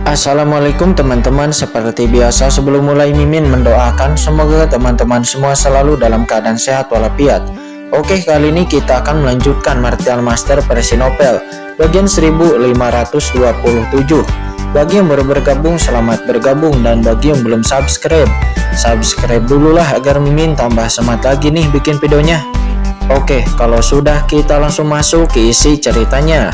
Assalamualaikum teman-teman, seperti biasa sebelum mulai Mimin mendoakan semoga teman-teman semua selalu dalam keadaan sehat walafiat. Oke, kali ini kita akan melanjutkan Martial Master versi novel bagian 1527. Bagi yang baru bergabung, selamat bergabung, dan bagi yang belum subscribe dululah agar Mimin tambah semangat lagi nih bikin videonya. Oke, kalau sudah kita langsung masuk ke isi ceritanya.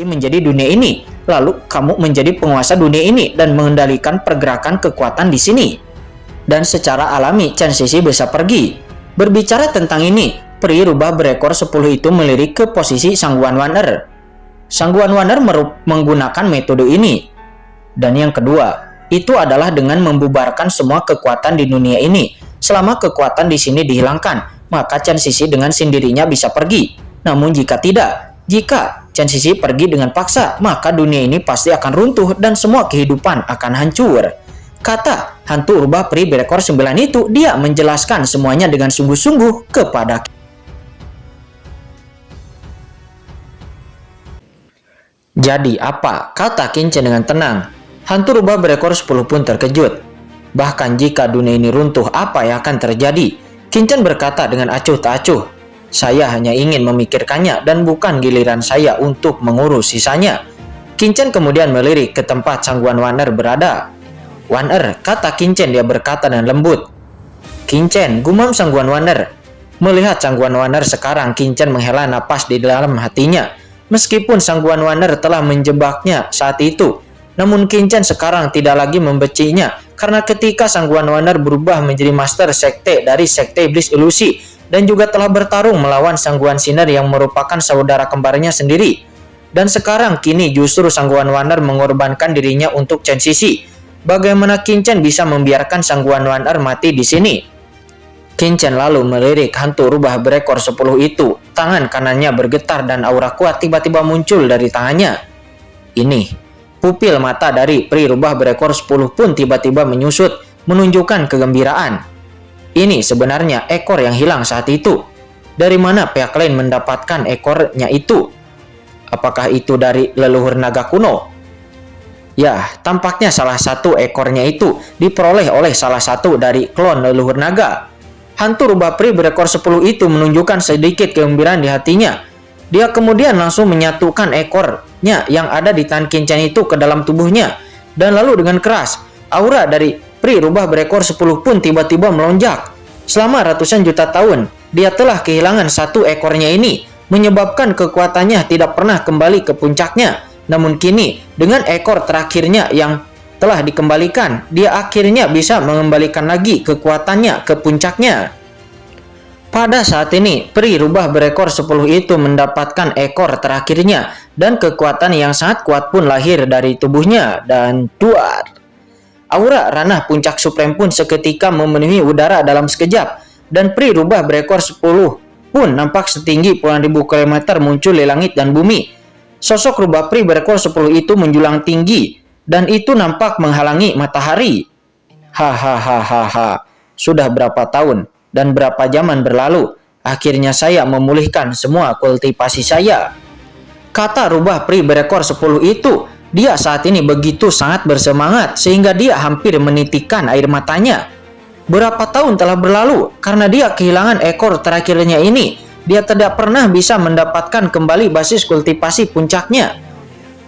Menjadi dunia ini, lalu kamu menjadi penguasa dunia ini dan mengendalikan pergerakan kekuatan di sini. Dan secara alami Chen Sisi bisa pergi. Berbicara tentang ini, peri rubah berekor 10 itu melirik ke posisi Sang Wanwaner. Sang Wanwaner menggunakan metode ini. Dan yang kedua, itu adalah dengan membubarkan semua kekuatan di dunia ini. Selama kekuatan di sini dihilangkan, maka Chen Sisi dengan sendirinya bisa pergi. Namun jika jika Chen Sisi pergi dengan paksa, maka dunia ini pasti akan runtuh dan semua kehidupan akan hancur. Kata hantu rubah peri berekor 9 itu, dia menjelaskan semuanya dengan sungguh-sungguh kepada. Jadi apa? Kata Qin Chen dengan tenang. Hantu rubah berekor 10 pun terkejut. Bahkan jika dunia ini runtuh, apa yang akan terjadi? Qin Chen berkata dengan acuh tak acuh. Saya hanya ingin memikirkannya dan bukan giliran saya untuk mengurus sisanya. Qin Chen kemudian melirik ke tempat Sang Wanwaner berada. Waner, kata Qin Chen, dia berkata dengan lembut. Qin Chen, gumam Sang Wanwaner. Melihat Sang Wanwaner sekarang, Qin Chen menghela napas di dalam hatinya. Meskipun Sang Wanwaner telah menjebaknya saat itu, namun Qin Chen sekarang tidak lagi membencinya karena ketika Sang Wanwaner berubah menjadi master sekte dari sekte iblis ilusi dan juga telah bertarung melawan Sang Guan Sinar yang merupakan saudara kembarnya sendiri. Dan sekarang kini justru Sang Wanwaner mengorbankan dirinya untuk Chen Sisi. Bagaimana Qin Chen bisa membiarkan Sang Wanwaner mati di sini? Qin Chen lalu melirik hantu rubah berekor 10 itu. Tangan kanannya bergetar dan aura kuat tiba-tiba muncul dari tangannya. Ini, pupil mata dari peri rubah berekor 10 pun tiba-tiba menyusut, menunjukkan kegembiraan. Ini sebenarnya ekor yang hilang saat itu. Dari mana pihak lain mendapatkan ekornya itu? Apakah itu dari leluhur naga kuno? Ya, tampaknya salah satu ekornya itu diperoleh oleh salah satu dari klon leluhur naga. Hantu rubah peri berekor 10 itu menunjukkan sedikit kegembiraan di hatinya. Dia kemudian langsung menyatukan ekornya yang ada di tangan Qin Chen itu ke dalam tubuhnya. Dan lalu dengan keras, aura dari peri rubah berekor 10 pun tiba-tiba melonjak. Selama ratusan juta tahun, dia telah kehilangan satu ekornya ini, menyebabkan kekuatannya tidak pernah kembali ke puncaknya. Namun kini, dengan ekor terakhirnya yang telah dikembalikan, dia akhirnya bisa mengembalikan lagi kekuatannya ke puncaknya. Pada saat ini, peri rubah berekor 10 itu mendapatkan ekor terakhirnya, dan kekuatan yang sangat kuat pun lahir dari tubuhnya, dan duar. Aura ranah puncak supreme pun seketika memenuhi udara dalam sekejap, dan peri rubah berekor 10 pun nampak setinggi puluhan ribu kilometer muncul di langit dan bumi. Sosok rubah peri berekor 10 itu menjulang tinggi, dan itu nampak menghalangi matahari. Hahaha, sudah berapa tahun dan berapa zaman berlalu, akhirnya saya memulihkan semua kultivasi saya. Kata rubah peri berekor 10 itu. Dia saat ini begitu sangat bersemangat sehingga dia hampir menitikkan air matanya. Berapa tahun telah berlalu karena dia kehilangan ekor terakhirnya ini. Dia tidak pernah bisa mendapatkan kembali basis kultivasi puncaknya.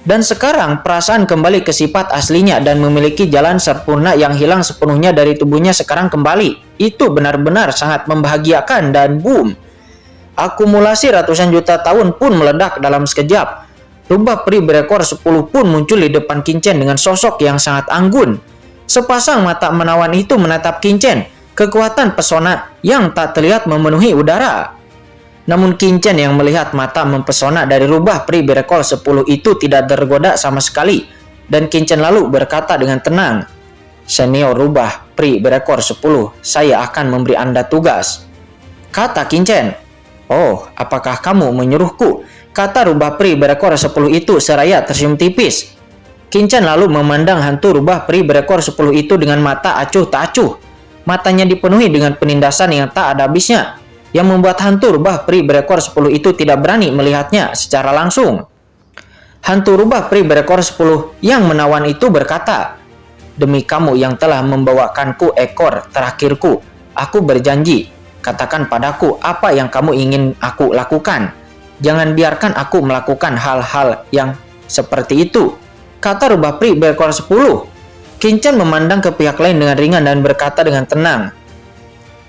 Dan sekarang perasaan kembali ke sifat aslinya dan memiliki jalan sempurna yang hilang sepenuhnya dari tubuhnya sekarang kembali. Itu benar-benar sangat membahagiakan dan boom. Akumulasi ratusan juta tahun pun meledak dalam sekejap. Rubah peri berekor 10 pun muncul di depan Qin Chen dengan sosok yang sangat anggun. Sepasang mata menawan itu menatap Qin Chen, kekuatan pesona yang tak terlihat memenuhi udara. Namun Qin Chen yang melihat mata mempesona dari rubah peri berekor 10 itu tidak tergoda sama sekali. Dan Qin Chen lalu berkata dengan tenang, Senior rubah peri berekor 10, saya akan memberi Anda tugas. Kata Qin Chen, oh, apakah kamu menyuruhku? Kata rubah peri berekor 10 itu seraya tersenyum tipis. Qin Chen lalu memandang hantu rubah peri berekor 10 itu dengan mata acuh tak acuh. Matanya dipenuhi dengan penindasan yang tak ada habisnya, yang membuat hantu rubah peri berekor 10 itu tidak berani melihatnya secara langsung. Hantu rubah peri berekor 10 yang menawan itu berkata, "Demi kamu yang telah membawakanku ekor terakhirku, aku berjanji, katakan padaku apa yang kamu ingin aku lakukan. Jangan biarkan aku melakukan hal-hal yang seperti itu," kata rubah peri berekor 10. Kincen memandang ke pihak lain dengan ringan dan berkata dengan tenang,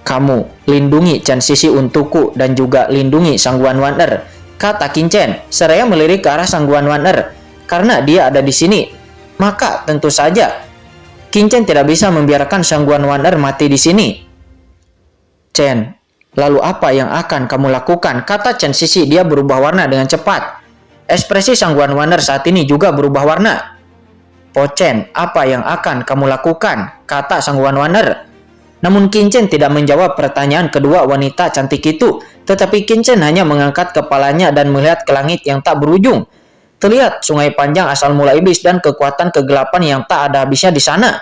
"Kamu lindungi Chen Sisi untukku dan juga lindungi Sang Guan Waner," kata Kincen seraya melirik ke arah Sang Guan Waner. Karena dia ada di sini, maka tentu saja Kincen tidak bisa membiarkan Sang Guan Waner mati di sini. "Chen, lalu apa yang akan kamu lakukan?" kata Chen Sisi. Dia berubah warna dengan cepat. Ekspresi Sang Guan Waner saat ini juga berubah warna. "Po Chen, apa yang akan kamu lakukan?" kata Sang Guan Waner. Namun Kincen tidak menjawab pertanyaan kedua wanita cantik itu, tetapi Kincen hanya mengangkat kepalanya dan melihat ke langit yang tak berujung. Terlihat sungai panjang asal mula iblis dan kekuatan kegelapan yang tak ada habisnya di sana.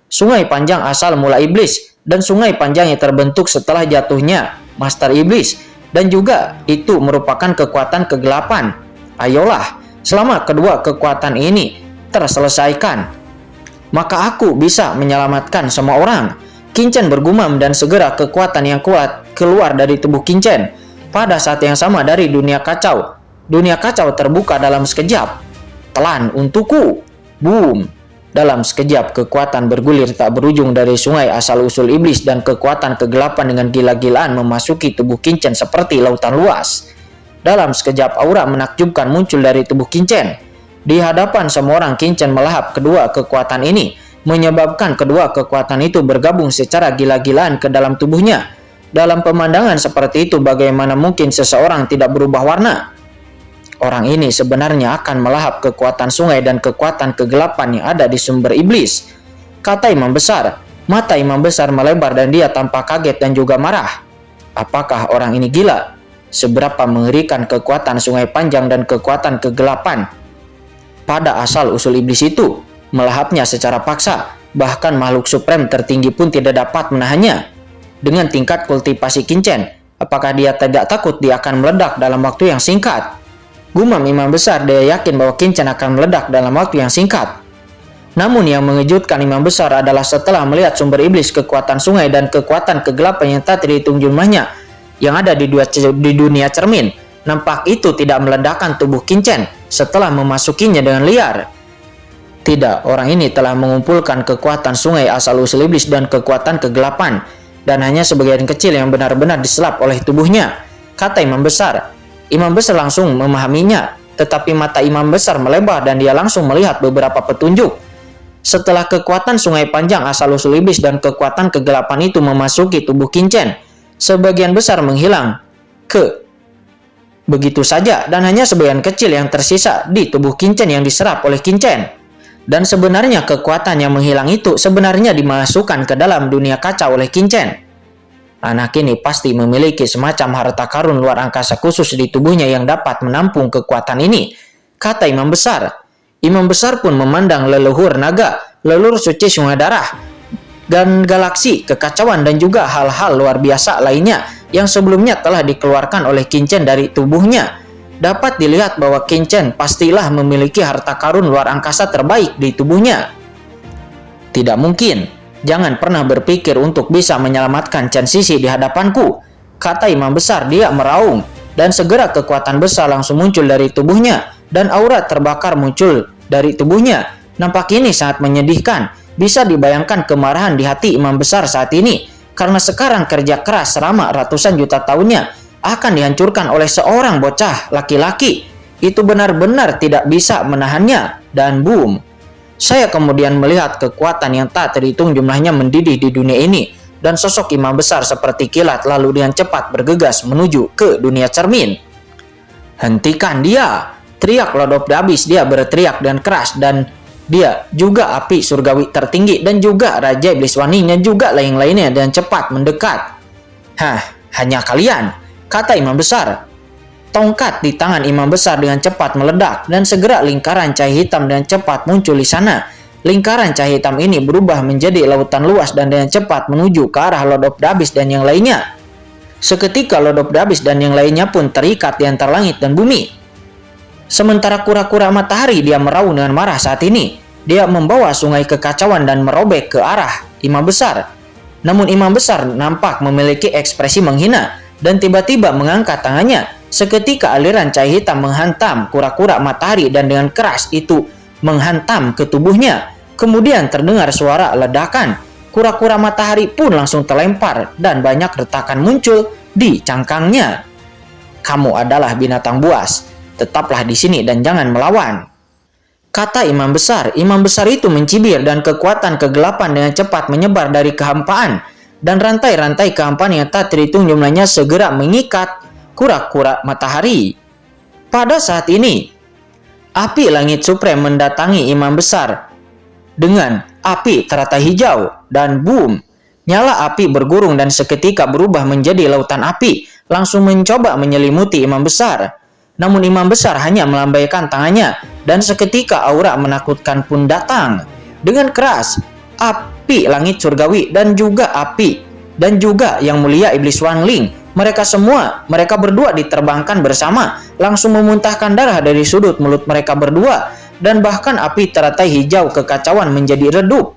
Sungai panjang asal mula iblis dan sungai panjang yang terbentuk setelah jatuhnya Master Iblis, dan juga itu merupakan kekuatan kegelapan. Ayolah, selama kedua kekuatan ini terselesaikan, maka aku bisa menyelamatkan semua orang. Kincen bergumam dan segera kekuatan yang kuat keluar dari tubuh Kincen. Pada saat yang sama dari dunia kacau terbuka dalam sekejap. "Telan untukku!" Boom! Dalam sekejap kekuatan bergulir tak berujung dari sungai asal-usul iblis dan kekuatan kegelapan dengan gila-gilaan memasuki tubuh Kincen seperti lautan luas. Dalam sekejap aura menakjubkan muncul dari tubuh Kincen. Di hadapan semua orang Kincen melahap kedua kekuatan ini, menyebabkan kedua kekuatan itu bergabung secara gila-gilaan ke dalam tubuhnya. Dalam pemandangan seperti itu, bagaimana mungkin seseorang tidak berubah warna? Orang ini sebenarnya akan melahap kekuatan sungai dan kekuatan kegelapan yang ada di sumber iblis, kata imam besar. Mata imam besar melebar dan dia tampak kaget dan juga marah. Apakah orang ini gila? Seberapa mengerikan kekuatan sungai panjang dan kekuatan kegelapan pada asal-usul iblis itu, melahapnya secara paksa. Bahkan makhluk supreme tertinggi pun tidak dapat menahannya. Dengan tingkat kultivasi Kincen, apakah dia tidak takut dia akan meledak dalam waktu yang singkat? Gumam imam besar, dia yakin bahwa Kincen akan meledak dalam waktu yang singkat. Namun yang mengejutkan imam besar adalah setelah melihat sumber iblis, kekuatan sungai dan kekuatan kegelapan yang tak terhitung jumlahnya yang ada di dunia cermin, nampak itu tidak meledakkan tubuh Kincen setelah memasukinya dengan liar. Tidak, orang ini telah mengumpulkan kekuatan sungai asal-usul iblis dan kekuatan kegelapan, dan hanya sebagian kecil yang benar-benar diselap oleh tubuhnya, kata imam besar. Imam besar langsung memahaminya, tetapi mata imam besar melebar dan dia langsung melihat beberapa petunjuk. Setelah kekuatan sungai panjang asal-usul iblis dan kekuatan kegelapan itu memasuki tubuh Kincen, sebagian besar menghilang begitu saja, dan hanya sebagian kecil yang tersisa di tubuh Kincen yang diserap oleh Kincen. Dan sebenarnya kekuatan yang menghilang itu sebenarnya dimasukkan ke dalam dunia kacau oleh Kincen. Anak ini pasti memiliki semacam harta karun luar angkasa khusus di tubuhnya yang dapat menampung kekuatan ini, kata imam besar. Imam besar pun memandang leluhur naga, leluhur suci sungai darah, dan galaksi, kekacauan dan juga hal-hal luar biasa lainnya yang sebelumnya telah dikeluarkan oleh Kincen dari tubuhnya. Dapat dilihat bahwa Kincen pastilah memiliki harta karun luar angkasa terbaik di tubuhnya. Tidak mungkin, jangan pernah berpikir untuk bisa menyelamatkan Chen Sisi di hadapanku, kata imam besar. Dia meraung, dan segera kekuatan besar langsung muncul dari tubuhnya, dan aura terbakar muncul dari tubuhnya. Nampak ini sangat menyedihkan. Bisa dibayangkan kemarahan di hati imam besar saat ini, karena sekarang kerja keras selama ratusan juta tahunnya akan dihancurkan oleh seorang bocah laki-laki. Itu benar-benar tidak bisa menahannya, dan boom. Saya kemudian melihat kekuatan yang tak terhitung jumlahnya mendidih di dunia ini, dan sosok imam besar seperti kilat lalu dengan cepat bergegas menuju ke dunia cermin. "Hentikan dia!" teriak Lord of the Abyss. Dia berteriak dan keras, dan dia juga api surgawi tertinggi dan juga Raja Iblis Waninya juga lain-lainnya dan cepat mendekat. Hanya kalian, kata imam besar. Tongkat di tangan imam besar dengan cepat meledak dan segera lingkaran cahaya hitam dengan cepat muncul di sana. Lingkaran cahaya hitam ini berubah menjadi lautan luas dan dengan cepat menuju ke arah Lord of the Abyss dan yang lainnya. Seketika Lord of the Abyss dan yang lainnya pun terikat di antara langit dan bumi. Sementara kura-kura matahari dia meraung dengan marah saat ini. Dia membawa sungai kekacauan dan merobek ke arah imam besar. Namun imam besar nampak memiliki ekspresi menghina dan tiba-tiba mengangkat tangannya. Seketika aliran cahaya hitam menghantam kura-kura matahari dan dengan keras itu menghantam ke tubuhnya. Kemudian terdengar suara ledakan. Kura-kura matahari pun langsung terlempar dan banyak retakan muncul di cangkangnya. Kamu adalah binatang buas. Tetaplah di sini dan jangan melawan, kata imam besar. Imam besar itu mencibir dan kekuatan kegelapan dengan cepat menyebar dari kehampaan. Dan rantai-rantai kehampaan yang tak terhitung jumlahnya segera mengikat kura-kura matahari. Pada saat ini, api langit supreme mendatangi imam besar dengan api teratai hijau dan boom. Nyala api bergurung dan seketika berubah menjadi lautan api, langsung mencoba menyelimuti imam besar. Namun imam besar hanya melambaikan tangannya dan seketika aura menakutkan pun datang. Dengan keras, api langit surgawi dan juga yang mulia iblis Wanling, mereka berdua diterbangkan bersama, langsung memuntahkan darah dari sudut mulut mereka berdua dan bahkan api teratai hijau kekacauan menjadi redup.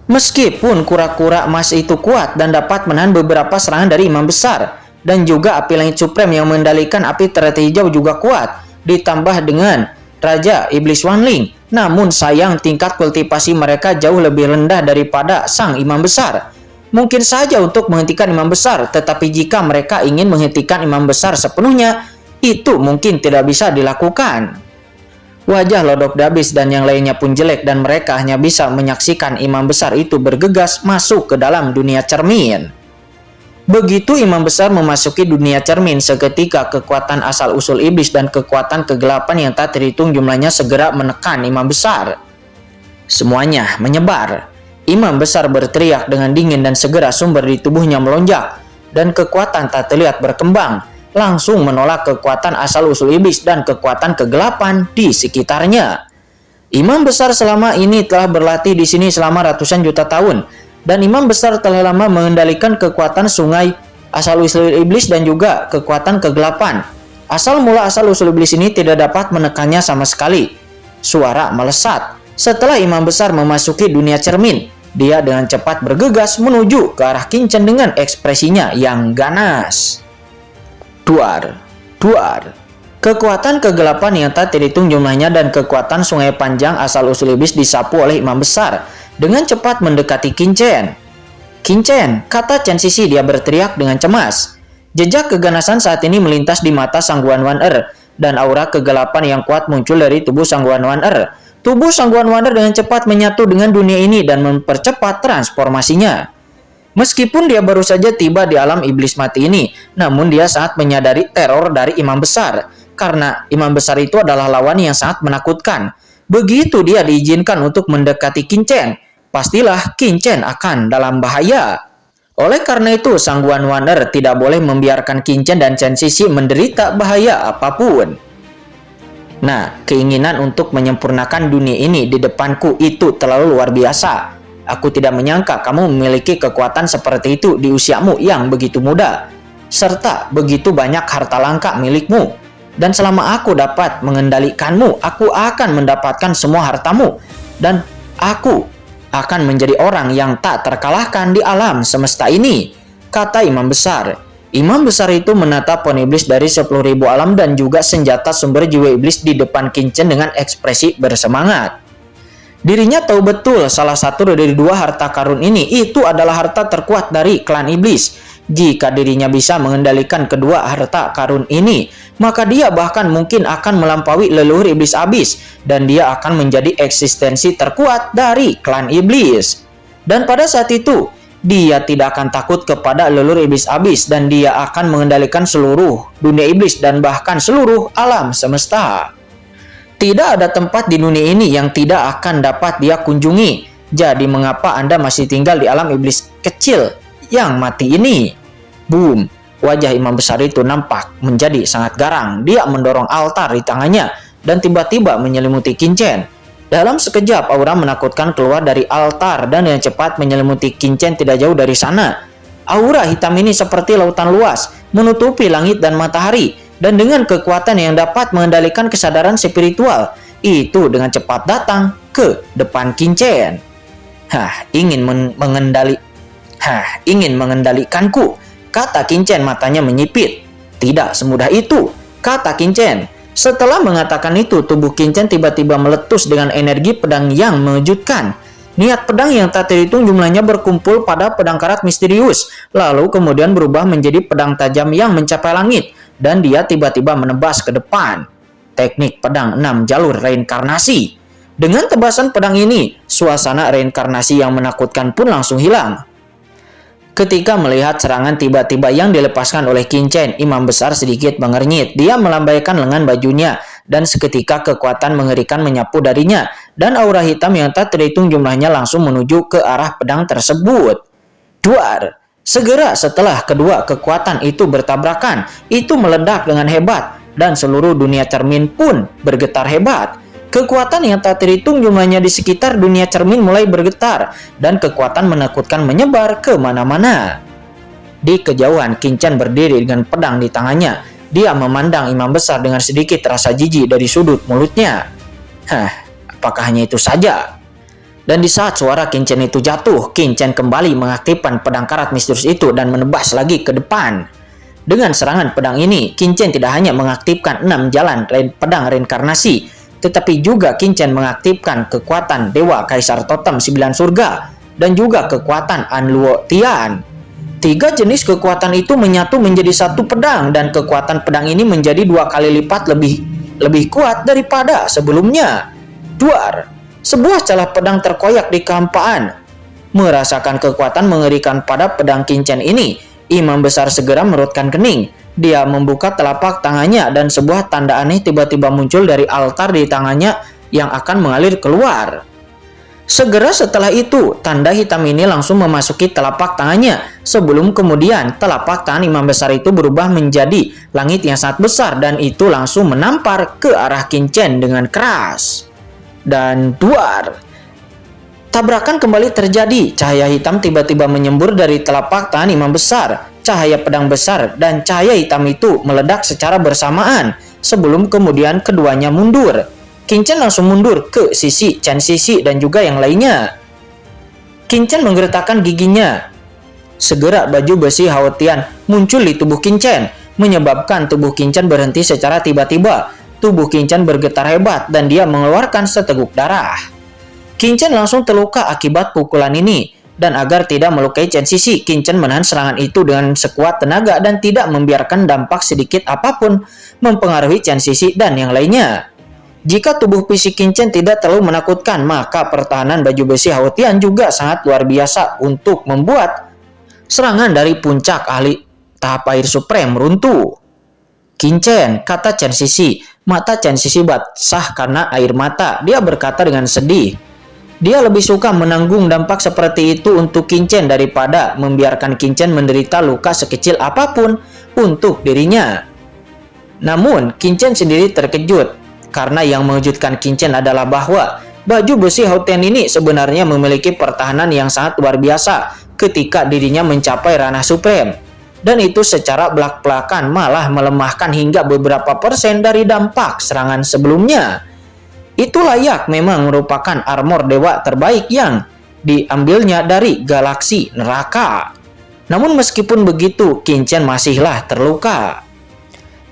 Meskipun kura-kura emas itu kuat dan dapat menahan beberapa serangan dari imam besar, dan juga api langit supreme yang mengendalikan api teratai hijau juga kuat, ditambah dengan Raja Iblis Wanling. Namun sayang tingkat kultivasi mereka jauh lebih rendah daripada sang imam besar. Mungkin saja untuk menghentikan imam besar, tetapi jika mereka ingin menghentikan imam besar sepenuhnya, itu mungkin tidak bisa dilakukan. Wajah Lord of the Abyss dan yang lainnya pun jelek dan mereka hanya bisa menyaksikan imam besar itu bergegas masuk ke dalam dunia cermin. Begitu imam besar memasuki dunia cermin, seketika kekuatan asal-usul iblis dan kekuatan kegelapan yang tak terhitung jumlahnya segera menekan imam besar. Semuanya menyebar. Imam besar berteriak dengan dingin dan segera sumber di tubuhnya melonjak. Dan kekuatan tak terlihat berkembang, langsung menolak kekuatan asal-usul iblis dan kekuatan kegelapan di sekitarnya. Imam besar selama ini telah berlatih di sini selama ratusan juta tahun. Dan imam besar telah lama mengendalikan kekuatan sungai asal-usul iblis dan juga kekuatan kegelapan. Asal mula asal-usul iblis ini tidak dapat menekannya sama sekali. Suara melesat. Setelah imam besar memasuki dunia cermin, dia dengan cepat bergegas menuju ke arah Qin-Chen dengan ekspresinya yang ganas. Duar. Kekuatan kegelapan yang tak terhitung jumlahnya dan kekuatan sungai panjang asal-usul iblis disapu oleh imam besar dengan cepat mendekati Qin-Chen. Qin-Chen, kata Chen Sisi, dia berteriak dengan cemas. Jejak keganasan saat ini melintas di mata Sang Guan Wan-Er dan aura kegelapan yang kuat muncul dari tubuh Sang Guan Wan-Er. Tubuh Sang Guan Wan-Er dengan cepat menyatu dengan dunia ini dan mempercepat transformasinya. Meskipun dia baru saja tiba di alam iblis mati ini, namun dia sangat menyadari teror dari imam besar karena imam besar itu adalah lawan yang sangat menakutkan. Begitu dia diizinkan untuk mendekati Qin-Chen, pastilah Qin-Chen akan dalam bahaya. Oleh karena itu, Sang Guan Wan-Er tidak boleh membiarkan Qin-Chen dan Chen Sisi menderita bahaya apapun. Nah, keinginan untuk menyempurnakan dunia ini di depanku itu terlalu luar biasa. Aku tidak menyangka kamu memiliki kekuatan seperti itu di usiamu yang begitu muda, serta begitu banyak harta langka milikmu. Dan selama aku dapat mengendalikanmu, aku akan mendapatkan semua hartamu. Dan aku akan menjadi orang yang tak terkalahkan di alam semesta ini, kata imam besar. Imam besar itu menatap pohon iblis dari 10.000 alam dan juga senjata sumber jiwa iblis di depan Qin-Chen dengan ekspresi bersemangat. Dirinya tahu betul salah satu dari dua harta karun ini itu adalah harta terkuat dari klan iblis. Jika dirinya bisa mengendalikan kedua harta karun ini, maka dia bahkan mungkin akan melampaui leluhur iblis abis dan dia akan menjadi eksistensi terkuat dari klan iblis. Dan pada saat itu, dia tidak akan takut kepada leluhur iblis abis dan dia akan mengendalikan seluruh dunia iblis dan bahkan seluruh alam semesta. Tidak ada tempat di dunia ini yang tidak akan dapat dia kunjungi. Jadi mengapa Anda masih tinggal di alam iblis kecil yang mati ini? Boom. Wajah imam besar itu nampak menjadi sangat garang. Dia mendorong altar di tangannya dan tiba-tiba menyelimuti Qin-Chen. Dalam sekejap, aura menakutkan keluar dari altar dan dengan cepat menyelimuti Qin Chen tidak jauh dari sana. Aura hitam ini seperti lautan luas, menutupi langit dan matahari, dan dengan kekuatan yang dapat mengendalikan kesadaran spiritual, itu dengan cepat datang ke depan Qin Chen. Ingin mengendalikanku, kata Qin Chen matanya menyipit. Tidak semudah itu, kata Qin Chen. Setelah mengatakan itu, tubuh Qin Chen tiba-tiba meletus dengan energi pedang yang mengejutkan. Niat pedang yang tak terhitung jumlahnya berkumpul pada pedang karat misterius, lalu kemudian berubah menjadi pedang tajam yang mencapai langit, dan dia tiba-tiba menebas ke depan. Teknik pedang 6 jalur reinkarnasi. Dengan tebasan pedang ini, suasana reinkarnasi yang menakutkan pun langsung hilang. Ketika melihat serangan tiba-tiba yang dilepaskan oleh Qin Chen, imam besar sedikit mengernyit. Dia melambaikan lengan bajunya, dan seketika kekuatan mengerikan menyapu darinya, dan aura hitam yang tak terhitung jumlahnya langsung menuju ke arah pedang tersebut. Duar! Segera setelah kedua kekuatan itu bertabrakan, itu meledak dengan hebat, dan seluruh dunia cermin pun bergetar hebat. Kekuatan yang tak terhitung jumlahnya di sekitar dunia cermin mulai bergetar, dan kekuatan menakutkan menyebar ke mana-mana. Di kejauhan, Qin Chen berdiri dengan pedang di tangannya. Dia memandang imam besar dengan sedikit rasa jijik dari sudut mulutnya. Apakah hanya itu saja? Dan di saat suara Qin Chen itu jatuh, Qin Chen kembali mengaktifkan pedang karat misterius itu dan menebas lagi ke depan. Dengan serangan pedang ini, Qin Chen tidak hanya mengaktifkan 6 jalan pedang reinkarnasi, tetapi juga Qin Chen mengaktifkan kekuatan Dewa Kaisar Totem 9 Surga dan juga kekuatan An Luo Tian. 3 jenis kekuatan itu menyatu menjadi satu pedang, dan kekuatan pedang ini menjadi 2 kali lipat lebih kuat daripada sebelumnya. Duar! Sebuah celah pedang terkoyak di kehampaan. Merasakan kekuatan mengerikan pada pedang Qin Chen ini, imam besar segera merutkan kening. Dia membuka telapak tangannya dan sebuah tanda aneh tiba-tiba muncul dari altar di tangannya yang akan mengalir keluar. Segera setelah itu, tanda hitam ini langsung memasuki telapak tangannya, sebelum kemudian telapak tangan imam besar itu berubah menjadi langit yang sangat besar, dan itu langsung menampar ke arah Qin Chen dengan keras. Dan duar! Tabrakan kembali terjadi. Cahaya hitam tiba-tiba menyembur dari telapak tangan imam besar. Cahaya pedang besar dan cahaya hitam itu meledak secara bersamaan, sebelum kemudian keduanya mundur. Qin Chen langsung mundur ke sisi Chen Sisi dan juga yang lainnya. Qin Chen menggertakkan giginya. Segera baju besi Hao Tian muncul di tubuh Qin Chen, menyebabkan tubuh Qin Chen berhenti secara tiba-tiba. Tubuh Qin Chen bergetar hebat dan dia mengeluarkan seteguk darah. Qin Chen langsung terluka akibat pukulan ini, dan agar tidak melukai Chen Sisi, Qin Chen menahan serangan itu dengan sekuat tenaga dan tidak membiarkan dampak sedikit apapun mempengaruhi Chen Sisi dan yang lainnya. Jika tubuh fisik Qin Chen tidak terlalu menakutkan, maka pertahanan baju besi Hao Tian juga sangat luar biasa untuk membuat serangan dari puncak ahli tahap air supreme runtuh. Qin Chen, kata Chen Sisi. Mata Chen Sisi basah karena air mata. Dia berkata dengan sedih. Dia lebih suka menanggung dampak seperti itu untuk Qin Chen daripada membiarkan Qin Chen menderita luka sekecil apapun untuk dirinya. Namun, Qin Chen sendiri terkejut, karena yang mengejutkan Qin Chen adalah bahwa baju besi Hao Tian ini sebenarnya memiliki pertahanan yang sangat luar biasa ketika dirinya mencapai ranah supreme. Dan itu secara belak-belakan malah melemahkan hingga beberapa persen dari dampak serangan sebelumnya. Itu layak memang merupakan armor dewa terbaik yang diambilnya dari galaksi neraka. Namun meskipun begitu, Qin Chen masihlah terluka.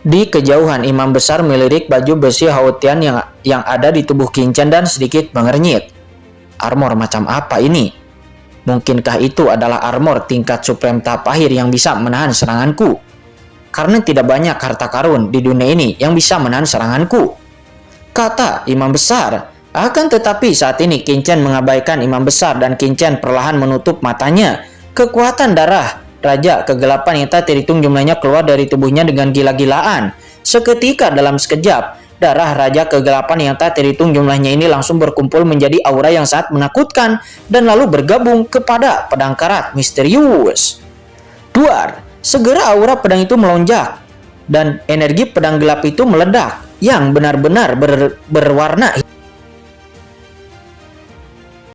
Di kejauhan, imam besar melirik baju besi Hao Tian yang ada di tubuh Qin Chen dan sedikit mengernyit. Armor macam apa ini? Mungkinkah itu adalah armor tingkat supreme tahap akhir yang bisa menahan seranganku? Karena tidak banyak harta karun di dunia ini yang bisa menahan seranganku, kata imam besar. Akan tetapi saat ini Qin Chen mengabaikan imam besar dan Qin Chen perlahan menutup matanya. Kekuatan darah Raja Kegelapan yang tak terhitung jumlahnya keluar dari tubuhnya dengan gila-gilaan. Seketika dalam sekejap, darah Raja Kegelapan yang tak terhitung jumlahnya ini langsung berkumpul menjadi aura yang sangat menakutkan dan lalu bergabung kepada pedang karat misterius. Duar! Segera aura pedang itu melonjak dan energi pedang gelap itu meledak yang benar-benar berwarna